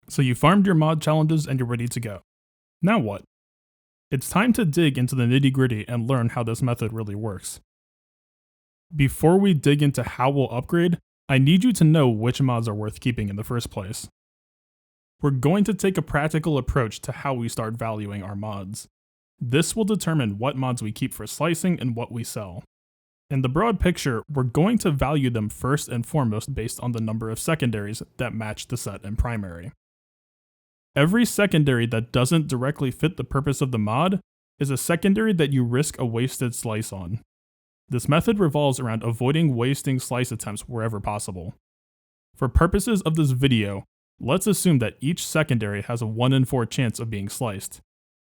So you farmed your mod challenges and you're ready to go. Now what? It's time to dig into the nitty-gritty and learn how this method really works. Before we dig into how we'll upgrade, I need you to know which mods are worth keeping in the first place. We're going to take a practical approach to how we start valuing our mods. This will determine what mods we keep for slicing and what we sell. In the broad picture, we're going to value them first and foremost based on the number of secondaries that match the set and primary. Every secondary that doesn't directly fit the purpose of the mod is a secondary that you risk a wasted slice on. This method revolves around avoiding wasting slice attempts wherever possible. For purposes of this video, let's assume that each secondary has a 1 in 4 chance of being sliced.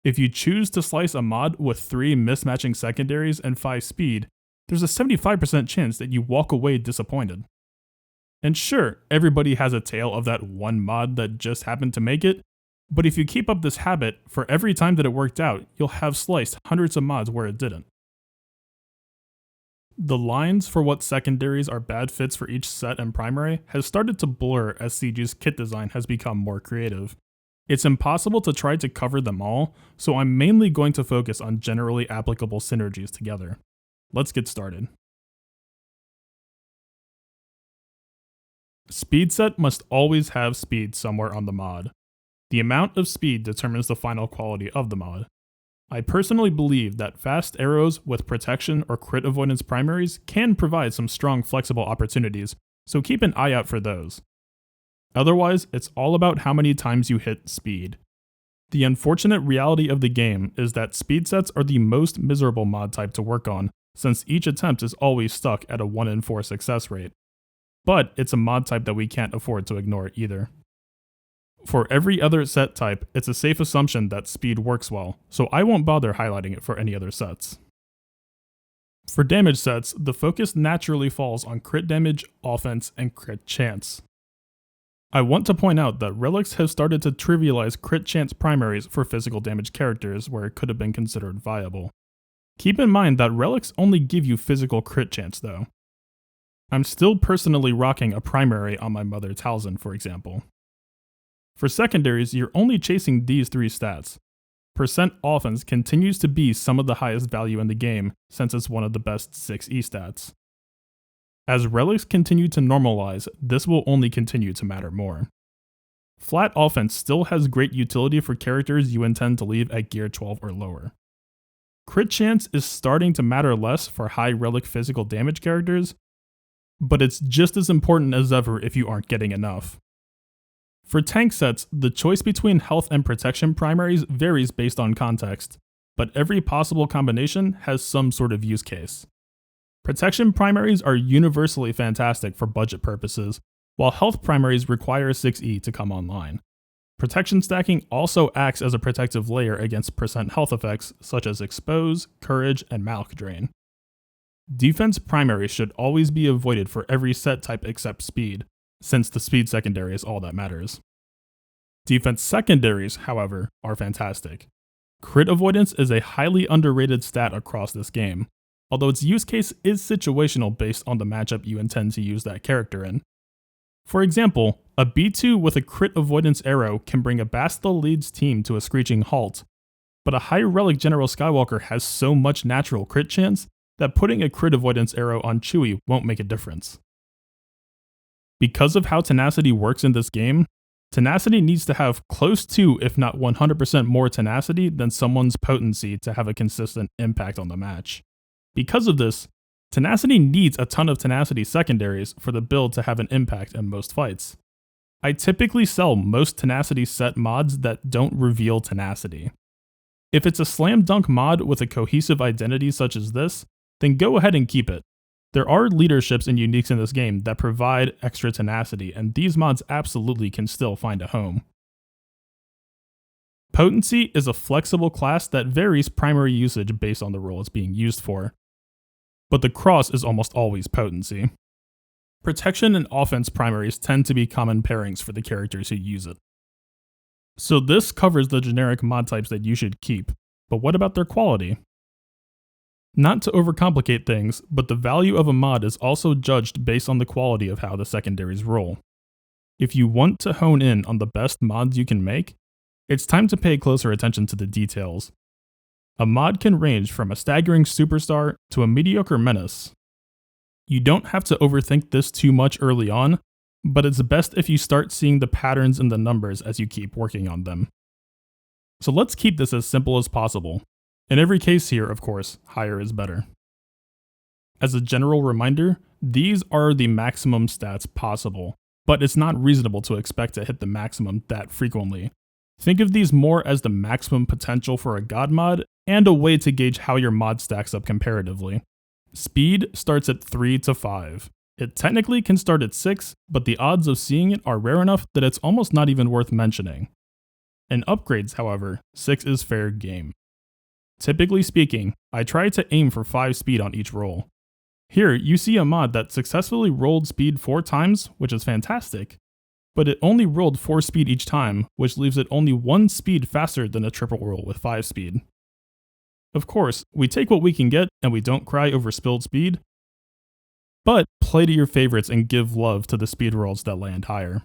If you choose to slice a mod with 3 mismatching secondaries and 5 speed, there's a 75% chance that you walk away disappointed. And sure, everybody has a tale of that one mod that just happened to make it, but if you keep up this habit, for every time that it worked out, you'll have sliced hundreds of mods where it didn't. The lines for what secondaries are bad fits for each set and primary has started to blur as CG's kit design has become more creative. It's impossible to try to cover them all, so I'm mainly going to focus on generally applicable synergies together. Let's get started. Speed set must always have speed somewhere on the mod. The amount of speed determines the final quality of the mod. I personally believe that fast arrows with protection or crit avoidance primaries can provide some strong flexible opportunities, so keep an eye out for those. Otherwise, it's all about how many times you hit speed. The unfortunate reality of the game is that speed sets are the most miserable mod type to work on, since each attempt is always stuck at a 1 in 4 success rate. But it's a mod type that we can't afford to ignore either. For every other set type, it's a safe assumption that speed works well, so I won't bother highlighting it for any other sets. For damage sets, the focus naturally falls on crit damage, offense, and crit chance. I want to point out that relics have started to trivialize crit chance primaries for physical damage characters where it could have been considered viable. Keep in mind that relics only give you physical crit chance though. I'm still personally rocking a primary on my Mother Talzin, for example. For secondaries, you're only chasing these 3 stats. Percent offense continues to be some of the highest value in the game, since it's one of the best 6E stats. As relics continue to normalize, this will only continue to matter more. Flat offense still has great utility for characters you intend to leave at gear 12 or lower. Crit chance is starting to matter less for high relic physical damage characters, but it's just as important as ever if you aren't getting enough. For tank sets, the choice between health and protection primaries varies based on context, but every possible combination has some sort of use case. Protection primaries are universally fantastic for budget purposes, while health primaries require 6E to come online. Protection stacking also acts as a protective layer against percent health effects such as Expose, Courage, and Malc Drain. Defense primaries should always be avoided for every set type except speed, since the speed secondary is all that matters. Defense secondaries, however, are fantastic. Crit avoidance is a highly underrated stat across this game, although its use case is situational based on the matchup you intend to use that character in. For example, a B2 with a crit avoidance arrow can bring a Bastila Leeds team to a screeching halt, but a high relic General Skywalker has so much natural crit chance that putting a crit avoidance arrow on Chewie won't make a difference. Because of how tenacity works in this game, tenacity needs to have close to, if not 100% more tenacity than someone's potency to have a consistent impact on the match. Because of this, tenacity needs a ton of tenacity secondaries for the build to have an impact in most fights. I typically sell most tenacity set mods that don't reveal tenacity. If it's a slam dunk mod with a cohesive identity such as this, then go ahead and keep it. There are leaderships and uniques in this game that provide extra tenacity, and these mods absolutely can still find a home. Potency is a flexible class that varies primary usage based on the role it's being used for, but the cross is almost always potency. Protection and offense primaries tend to be common pairings for the characters who use it. So this covers the generic mod types that you should keep, but what about their quality? Not to overcomplicate things, but the value of a mod is also judged based on the quality of how the secondaries roll. If you want to hone in on the best mods you can make, it's time to pay closer attention to the details. A mod can range from a staggering superstar to a mediocre menace. You don't have to overthink this too much early on, but it's best if you start seeing the patterns in the numbers as you keep working on them. So let's keep this as simple as possible. In every case here, of course, higher is better. As a general reminder, these are the maximum stats possible, but it's not reasonable to expect to hit the maximum that frequently. Think of these more as the maximum potential for a god mod and a way to gauge how your mod stacks up comparatively. Speed starts at 3 to 5. It technically can start at 6, but the odds of seeing it are rare enough that it's almost not even worth mentioning. In upgrades, however, 6 is fair game. Typically speaking, I try to aim for 5 speed on each roll. Here, you see a mod that successfully rolled speed 4 times, which is fantastic, but it only rolled 4 speed each time, which leaves it only 1 speed faster than a triple roll with 5 speed. Of course, we take what we can get and we don't cry over spilled speed, but play to your favorites and give love to the speed rolls that land higher.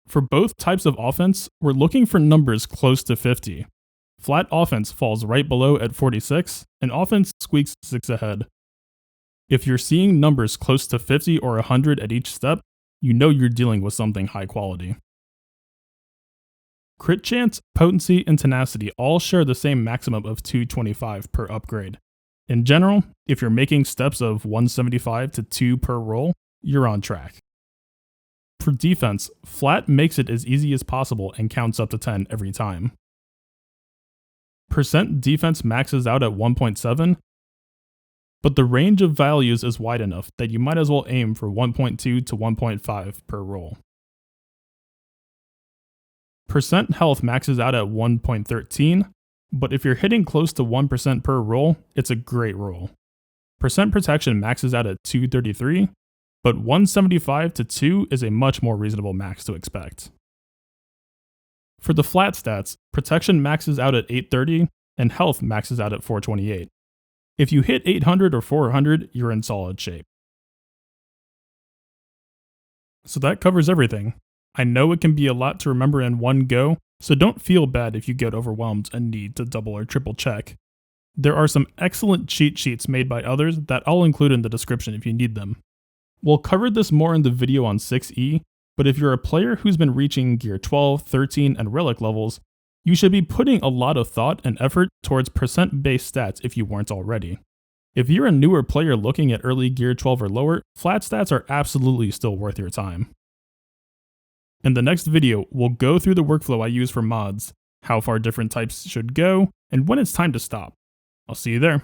For both types of offense, we're looking for numbers close to 50. Flat offense falls right below at 46, and offense squeaks 6 ahead. If you're seeing numbers close to 50 or 100 at each step, you know you're dealing with something high quality. Crit chance, potency, and tenacity all share the same maximum of 225 per upgrade. In general, if you're making steps of 175 to 2 per roll, you're on track. For defense, flat makes it as easy as possible and counts up to 10 every time. Percent defense maxes out at 1.7, but the range of values is wide enough that you might as well aim for 1.2 to 1.5 per roll. Percent health maxes out at 1.13, but if you're hitting close to 1% per roll, it's a great roll. Percent protection maxes out at 233, but 175 to 2 is a much more reasonable max to expect. For the flat stats, protection maxes out at 830, and health maxes out at 428. If you hit 800 or 400, you're in solid shape. So that covers everything. I know it can be a lot to remember in one go, so don't feel bad if you get overwhelmed and need to double or triple check. There are some excellent cheat sheets made by others that I'll include in the description if you need them. We'll cover this more in the video on 6E, but if you're a player who's been reaching Gear 12, 13, and Relic levels, you should be putting a lot of thought and effort towards percent-based stats if you weren't already. If you're a newer player looking at early Gear 12 or lower, flat stats are absolutely still worth your time. In the next video, we'll go through the workflow I use for mods, how far different types should go, and when it's time to stop. I'll see you there.